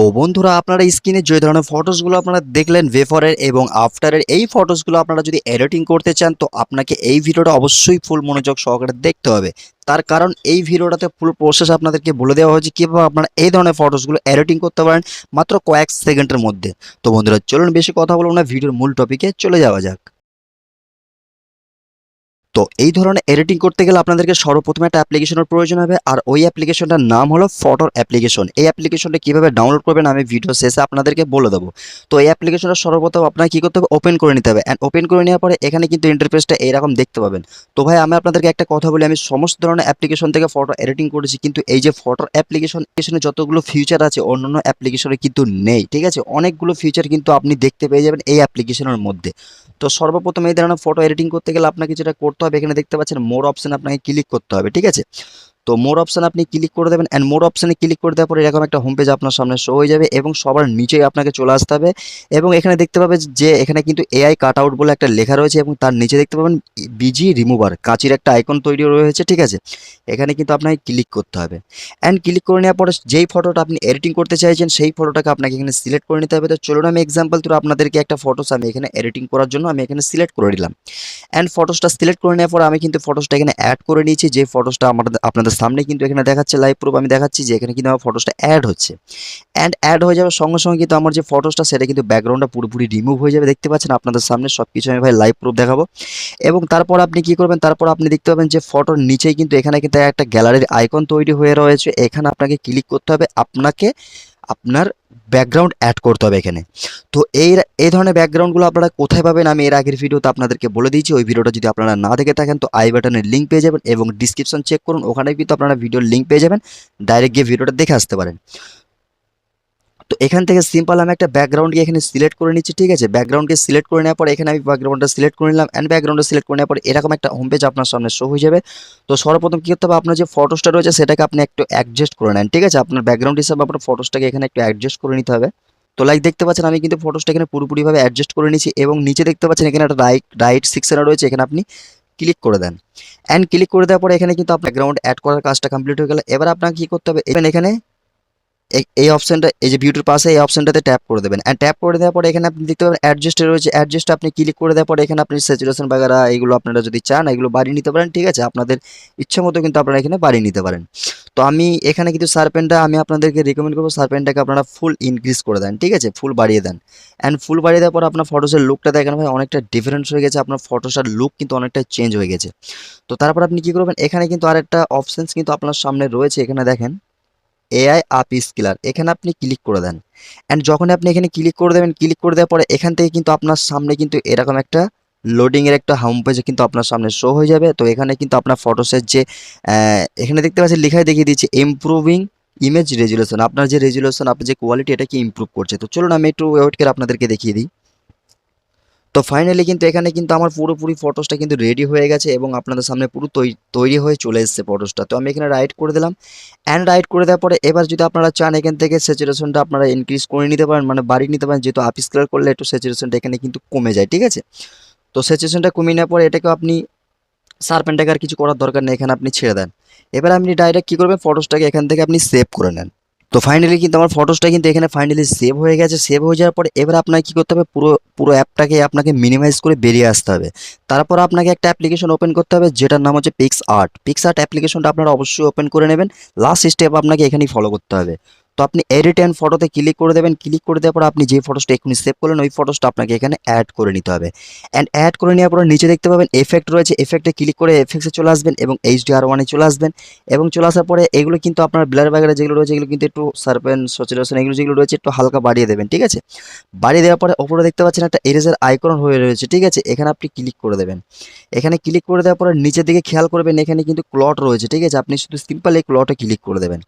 তো বন্ধুরা আপনারা স্ক্রিনে যে ধরনের ফটোসগুলো আপনারা দেখলেন বেফোরের এবং আফটারের এই ফটোসগুলো আপনারা যদি এডিটিং করতে চান তো আপনাকে এই ভিডিওটা অবশ্যই ফুল মনোযোগ সহকারে দেখতে হবে। তার কারণ এই ভিডিওটাতে ফুল প্রসেস আপনাদেরকে বলে দেওয়া হয়েছে কিভাবে আপনারা এই ধরনের ফটোসগুলো এডিটিং করতে পারেন মাত্র কয়েক সেকেন্ডের মধ্যে। তো বন্ধুরা চলুন বেশি কথা বলবো না, ভিডিওর মূল টপিকে চলে যাওয়া যাক। তো এই ধরনের এডিটিং করতে গেলে আপনাদেরকে সর্বপ্রথমে একটা অ্যাপ্লিকেশনের প্রয়োজন হবে, আর ওই অ্যাপ্লিকেশনটার নাম হলো ফটোর অ্যাপ্লিকেশন। এই অ্যাপ্লিকেশনটা কীভাবে ডাউনলোড করবেন আমি ভিডিও শেষে আপনাদেরকে বলে দেবো। তো এই অ্যাপ্লিকেশনটা সর্বপ্রথম আপনাকে কী করতে হবে, ওপেন করে নিতে হবে। অ্যান্ড ওপেন করে নেওয়ার পরে এখানে কিন্তু ইন্টারফেসটা এইরকম দেখতে পাবেন। তো ভাই আমি আপনাদেরকে একটা কথা বলি, আমি সমস্ত ধরনের অ্যাপ্লিকেশন থেকে ফটো এডিটিং করেছি, কিন্তু এই যে ফটোর অ্যাপ্লিকেশনে যতগুলো ফিচার আছে অন্যান্য অ্যাপ্লিকেশনে কিন্তু নেই। ঠিক আছে, অনেকগুলো ফিচার কিন্তু আপনি দেখতে পেয়ে যাবেন এই অ্যাপ্লিকেশনের মধ্যে। তো সর্বপ্রথম এই ধরনের ফটো এডিটিং করতে গেলে আপনাকে যেটা করতে হবে, এখানে দেখতে পাচ্ছেন মোর অপশন আপনাকে ক্লিক করতে হবে। ঠিক আছে, তো মোর অপশন আপনি ক্লিক করে দেবেন। অ্যান্ড মোর অপশনে ক্লিক করে দেওয়ার পরে এরকম একটা হোম পেজ আপনার সামনে শো হয়ে যাবে এবং সবার নিচেই আপনাকে চলে আসতে হবে এবং এখানে দেখতে পাবে যে এখানে কিন্তু এআই কাট আউট বলে একটা লেখা রয়েছে এবং তার নিচে দেখতে পাবেন বিজি রিমুভার কাঁচির একটা আইকন তৈরি রয়েছে। ঠিক আছে, এখানে কিন্তু আপনাকে ক্লিক করতে হবে। অ্যান্ড ক্লিক করে নেওয়ার পরে যেই ফটোটা আপনি এডিটিং করতে চাইছেন সেই ফটোটাকে আপনাকে এখানে সিলেক্ট করে নিতে হবে। তো চলুন আমি এক্সাম্পল থ্রু আপনাদেরকে একটা ফটোস আমি এখানে এডিটিং করার জন্য আমি এখানে সিলেক্ট করে দিলাম। অ্যান্ড ফটোসটা সিলেক্ট করে নেওয়ার পর আমি কিন্তু ফটোসটা এখানে অ্যাড করে নিয়েছি, যে ফটোসটা আপনাদের সামনে কিন্তু এখানে দেখাচ্ছে লাইভ প্রুফ। আমি দেখাচ্ছি যে এখানে কিন্তু আমার ফটোসটা অ্যাড হচ্ছে। অ্যান্ড অ্যাড হয়ে যাওয়ার সঙ্গে সঙ্গে কিন্তু আমার যে ফটোসটা সেটা কিন্তু ব্যাকগ্রাউন্ডটা পুরোপুরি রিমুভ হয়ে যাবে। দেখতে পাচ্ছেন আপনাদের সামনে সব কিছু আমি ভাই লাইভ প্রুফ দেখাবো। এবং তারপর আপনি কি করবেন, তারপর আপনি দেখতে পাবেন যে ফটোর নিচেই কিন্তু এখানে কিন্তু একটা গ্যালারির আইকন তৈরি হয়ে রয়েছে। এখানে আপনাকে ক্লিক করতে হবে, আপনাকে আপনার ব্যাকগ্রাউন্ড অ্যাড করতে হবে এখানে। তো এই ধরনের ব্যাকগ্রাউন্ডগুলো আপনারা কোথায় পাবেন আমি এর আগের ভিডিওতে আপনাদেরকে বলে দিয়েছি। ওই ভিডিওটা যদি আপনারা না দেখে থাকেন তো আই বাটনের লিঙ্ক পেয়ে যাবেন এবং ডিসক্রিপশন চেক করুন, ওখানে কিন্তু আপনারা ভিডিওর লিঙ্ক পেয়ে যাবেন, ডাইরেক্ট গিয়ে ভিডিওটা দেখে আসতে পারেন। তো এখান থেকে সিম্পল আমি একটা ব্যাকগ্রাউন্ডকে এখানে সিলেক্ট করে নিচ্ছি। ঠিক আছে, ব্যাকগ্রাউন্ডকে সিলেক্ট করে নেওয়ার পরে এখানে আমি ব্যাকগ্রাউন্ডটা সিলেক্ট করে নিলাম। অ্যান্ড ব্যাকগ্রাউন্ডটা সিলেক্ট করে নেওয়ার পরে এরকম একটা হোম পেজ আপনার সামনে শো হয়ে যাবে। তো সর্বপ্রথম কী করতে হবে, আপনার যে ফটোসটা রয়েছে সেটাকে আপনি একটু অ্যাডজাস্ট করে নেন। ঠিক আছে, আপনার ব্যাকগ্রাউন্ড হিসাবে আপনার ফটোসটাকে এখানে একটু অ্যাডজাস্ট করে নিতে হবে। তো লাইক দেখতে পাচ্ছেন আমি কিন্তু ফটোসটা এখানে পুরোপুরিভাবে অ্যাডজাস্ট করে নিয়েছি এবং নিচে দেখতে পাচ্ছেন এখানে একটা রাইট সেকশনে রয়েছে, এখানে আপনি ক্লিক করে দেন। অ্যান্ড ক্লিক করে দেওয়ার পরে এখানে কিন্তু আপনার ব্যাকগ্রাউন্ড অ্যাড করার কাজটা কমপ্লিট হয়ে গেল। এবার আপনাকে কী করতে হবে, এখানে এই অপশনটা, এই যে বিউটির পাশে এই অপশনটাতে ট্যাপ করে দেবেন। অ্যান্ড ট্যাপ করে দেওয়ার পরে এখানে আপনি দেখতে পাবেন অ্যাডজাস্টে রয়েছে, অ্যাডজাস্টে আপনি ক্লিক করে দেওয়ার পরে এখানে আপনি স্যাচুরেশন বাগেরা এগুলো আপনারা যদি চান এগুলো বাড়িয়ে নিতে পারেন। ঠিক আছে, আপনাদের ইচ্ছা মতো কিন্তু আপনারা এখানে বাড়িয়ে নিতে পারেন। তো আমি এখানে কিন্তু সারপেনটা আমি আপনাদেরকে রিকমেন্ড করবো, সারপেনটাকে আপনারা ফুল ইনক্রিজ করে দেন। ঠিক আছে, ফুল বাড়িয়ে দেন। অ্যান্ড ফুল বাড়িয়ে দেওয়ার পর আপনার ফটোসের লুকটা দেখেন ভাই অনেকটা ডিফারেন্স হয়ে গেছে, আপনার ফটোসের লুক কিন্তু অনেকটা চেঞ্জ হয়ে গেছে। তো তারপর আপনি কী করবেন, এখানে কিন্তু আরেকটা অপশানস কিন্তু আপনার সামনে রয়েছে, এখানে দেখেন এআই আপ স্কেলার, এখানে আপনি ক্লিক করে দেন। অ্যান্ড যখন আপনি এখানে ক্লিক করে দেবেন, ক্লিক করে দেওয়ার পরে এখান থেকে কিন্তু আপনার সামনে কিন্তু এরকম একটা লোডিংয়ের একটা হোম পেজে কিন্তু আপনার সামনে শো হয়ে যাবে। তো এখানে কিন্তু আপনার ফটোসের যে এখানে দেখতে পাচ্ছেন লেখাই দেখিয়ে দিচ্ছি ইমপ্রুভিং ইমেজ রেজুলেশন, আপনার যে রেজুলেশন আপনার যে কোয়ালিটি এটাকে ইমপ্রুভ করছে। তো চলুন আমি একটু ওয়েট করে আপনাদেরকে দেখিয়ে দিই। তো ফাইনালি কিন্তু এখানে কিন্তু আমার পুরোপুরি ফটোসটা কিন্তু রেডি হয়ে গেছে এবং আপনাদের সামনে পুরো তৈরি হয়ে চলে এসেছে ফটোসটা। তো আমি এখানে রাইট করে দিলাম। অ্যান্ড রাইট করে দেওয়ার পরে এবার যদি আপনারা চান এখান থেকে স্যাচুরেশনটা আপনারা ইনক্রিজ করে নিতে পারেন, মানে বাড়িয়ে নিতে পারেন, যেহেতু আপ স্কেল করলে একটু স্যাচুরেশনটা এখানে কিন্তু কমে যায়। ঠিক আছে, তো স্যাচুরেশনটা কমিয়ে নেওয়ার পরে এটাকে আপনি শার্পেনটাকে আর কিছু করার দরকার নেই, এখানে আপনি ছেড়ে দেন। এবার আপনি ডাইরেক্ট কী করবেন, ফটোসটাকে এখান থেকে আপনি সেভ করে নেন। তো ফাইনালি কিন্তু আমার ফটোসটা কিন্তু এখানে ফাইনালি সেভ হয়ে গেছে। সেভ হয়ে যাওয়ার পরে এবার আপনাকে কী করতে হবে, পুরো পুরো অ্যাপটাকে আপনাকে মিনিমাইজ করে বেরিয়ে আসতে হবে। তারপর আপনাকে একটা অ্যাপ্লিকেশন ওপেন করতে হবে যেটার নাম হচ্ছে পিক্সআর্ট। পিক্সআর্ট অ্যাপ্লিকেশনটা আপনারা অবশ্যই ওপেন করে নেবেন। লাস্ট স্টেপ আপনাকে এখানেই ফলো করতে হবে। তো আপনি এডিট অ্যান্ড ফটোতে ক্লিক করে দেবেন। ক্লিক করে দেওয়ার পর আপনি যে ফটোসটা এক্ষুনি সেভ করলেন ওই ফটোসটা আপনাকে এখানে অ্যাড করে নিতে হবে। অ্যান্ড অ্যাড করে নেওয়ার পর নিচে দেখতে পাবেন এফেক্ট রয়েছে, এফেক্টে ক্লিক করে এফেক্টসে চলে আসবেন এবং HDR1-এ চলে আসবেন। এবং চলে আসার পরে এগুলো কিন্তু আপনার ব্লার বাগেরা যেগুলো রয়েছে এগুলো কিন্তু একটু শার্পেন স্যাচুরেশন এগুলো যেগুলো রয়েছে একটু হালকা বাড়িয়ে দেবেন। ঠিক আছে, বাড়িয়ে দেওয়ার পরে ওপরে দেখতে পাচ্ছেন একটা এরেজার আইকন হয়ে রয়েছে। ঠিক আছে, এখানে আপনি ক্লিক করে দেবেন। এখানে ক্লিক করে দেওয়ার পরে নিচের দিকে খেয়াল করবেন এখানে কিন্তু ক্লট রয়েছে। ঠিক আছে, আপনি শুধু সিম্পল এই ক্লটে ক্লিক করে দেবেন।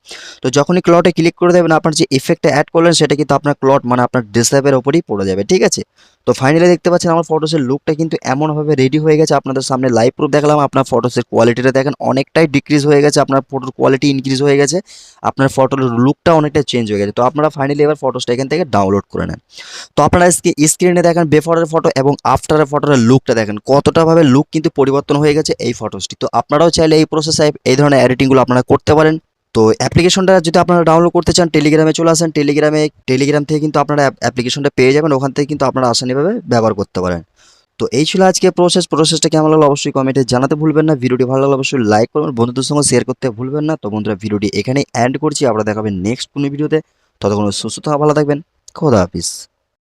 তো যখনই ক্লটে ক্লিক করে দেবেন আপনার যে ইফেক্টটা অ্যাড করলেন সেটা কিন্তু আপনার ক্লট মানে আপনার ডেস্কটপের ওপরেই পড়ে যাবে। ঠিক আছে, তো ফাইনালি দেখতে পাচ্ছেন আমার ফটোসের লুকটা কিন্তু এমনভাবে রেডি হয়ে গেছে, আপনাদের সামনে লাইভ প্রুফ দেখালাম। আপনার ফটোসের কোয়ালিটিটা দেখেন অনেকটাই ডিক্রিজ হয়ে গেছে, আপনার ফটোর কোয়ালিটি ইনক্রিজ হয়ে গেছে, আপনার ফটোর লুকটা অনেকটা চেঞ্জ হয়ে গেছে। তো আপনারা ফাইনালি এবার ফটোসটা এখান থেকে ডাউনলোড করে নেন। তো আপনারা স্ক্রিনে দেখেন বেফোরের ফটো এবং আফটারের ফটোর লুকটা দেখেন কতটাভাবে লুক কিন্তু পরিবর্তন হয়ে গেছে এই ফটোসটি। তো আপনারাও চাইলে এই প্রসেসে এই ধরনের এডিটিংগুলো আপনারা করতে পারেন। তো অ্যাপ্লিকেশনটা যদি আপনারা ডাউনলোড করতে চান টেলিগ্রামে চলে আসেন, টেলিগ্রাম থেকে কিন্তু আপনারা অ্যাপ্লিকেশনটা পেয়ে যাবেন, ওখান থেকে কিন্তু আপনারা আসানিভাবে ব্যবহার করতে পারেন। তো এই ছিল আজকে প্রসেসটা কেমন লাগলো অবশ্যই কমেন্টে জানাতে ভুলবেন না। ভিডিওটি ভালো লাগলে অবশ্যই লাইক করবেন, বন্ধুদের সঙ্গে শেয়ার করতে ভুলবেন না। তো বন্ধুরা ভিডিওটি এখানেই এন্ড করছি, আমরা দেখাবেন নেক্সট কোনো ভিডিওতে। ততক্ষণ সুস্থ থাকা, ভালো থাকবেন, খোদা হাফিজ।